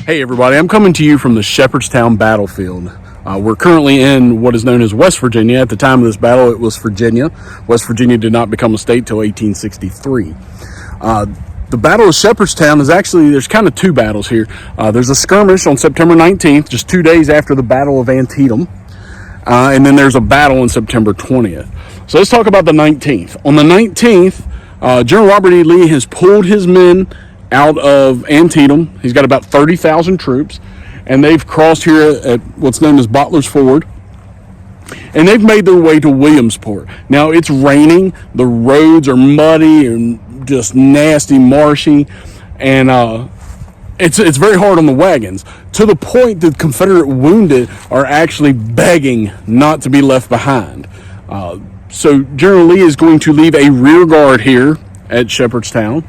Hey everybody, I'm coming to you from the Shepherdstown battlefield. We're currently in what is known as West Virginia. At the time of this battle, it was Virginia. West Virginia did not become a state till 1863. The Battle of Shepherdstown is actually, there's kind of two battles here. There's a skirmish on September 19th, just 2 days after the Battle of Antietam. And then there's a battle on September 20th. So let's talk about the 19th. On the 19th, General Robert E. Lee has pulled his men out of Antietam. He's got about 30,000 troops, and they've crossed here at what's known as Butlers Ford, and they've made their way to Williamsport. Now, it's raining, the roads are muddy and just nasty, marshy, and it's very hard on the wagons, to the point that Confederate wounded are actually begging not to be left behind. So General Lee is going to leave a rear guard here at Shepherdstown,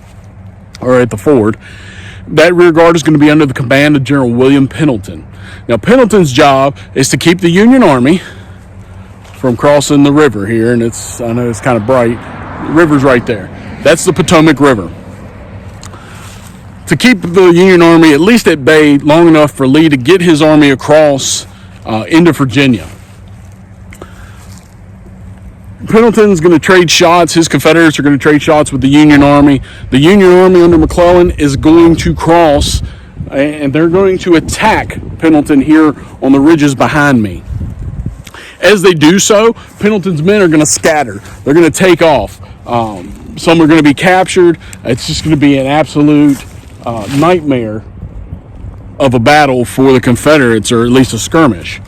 or at the ford. That rear guard is going to be under the command of General William Pendleton. Now, Pendleton's job is to keep the Union Army from crossing the river here, and I know it's kind of bright. The river's right there. That's the Potomac River. To keep the Union Army at least at bay long enough for Lee to get his army across into Virginia. Pendleton's going to trade shots. His Confederates are going to trade shots with the Union Army. The Union Army under McClellan is going to cross, and they're going to attack Pendleton here on the ridges behind me. As they do so, Pendleton's men are going to scatter. They're going to take off. Some are going to be captured. It's just going to be an absolute nightmare of a battle for the Confederates, or at least a skirmish.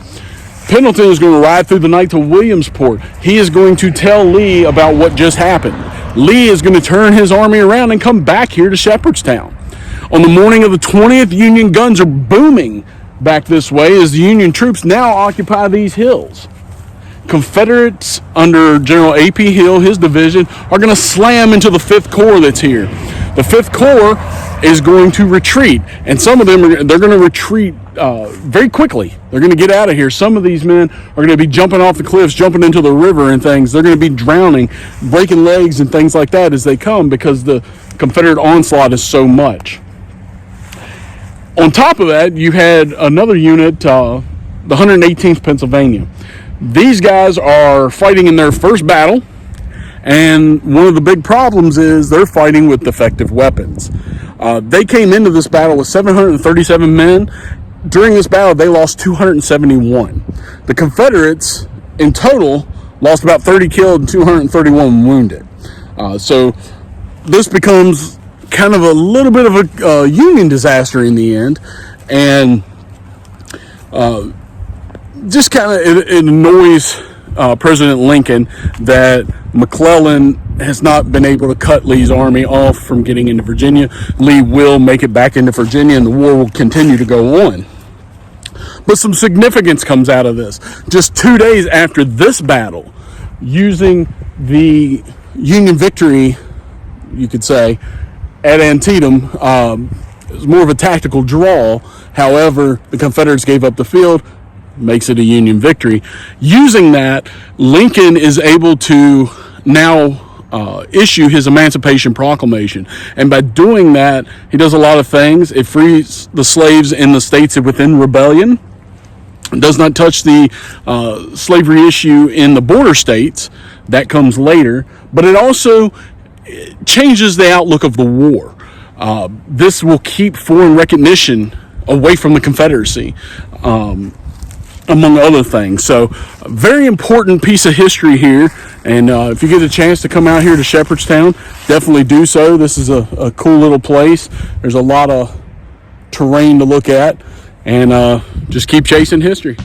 Pendleton is going to ride through the night to Williamsport. He is going to tell Lee about what just happened. Lee is going to turn his army around and come back here to Shepherdstown. On the morning of the 20th, Union guns are booming back this way as the Union troops now occupy these hills. Confederates under General A.P. Hill, his division, are going to slam into the 5th Corps that's here. The 5th Corps is going to retreat, and some of them they're going to retreat very quickly. They're going to get out of here. Some of these men are going to be jumping off the cliffs, jumping into the river and things. They're going to be drowning, breaking legs and things like that as they come, because the Confederate onslaught is so much. On top of that, you had another unit, the 118th Pennsylvania. These guys are fighting in their first battle, and one of the big problems is they're fighting with defective weapons. They came into this battle with 737 men. During this battle, they lost 271. The Confederates, in total, lost about 30 killed and 231 wounded. So this becomes kind of a little bit of a Union disaster in the end, and just kind of it annoys President Lincoln that McClellan has not been able to cut Lee's army off from getting into Virginia. Lee will make it back into Virginia, and the war will continue to go on. But some significance comes out of this. Just 2 days after this battle, using the Union victory, you could say, at Antietam, it was more of a tactical draw. However, the Confederates gave up the field, makes it a Union victory. Using that, Lincoln is able to now issue his Emancipation Proclamation. And by doing that, he does a lot of things. It frees the slaves in the states within rebellion. It does not touch the slavery issue in the border states. That comes later. But it also changes the outlook of the war. This will keep foreign recognition away from the Confederacy, among other things. So, a very important piece of history here. And if you get a chance to come out here to Shepherdstown, definitely do so. This is a cool little place. There's a lot of terrain to look at. And just keep chasing history.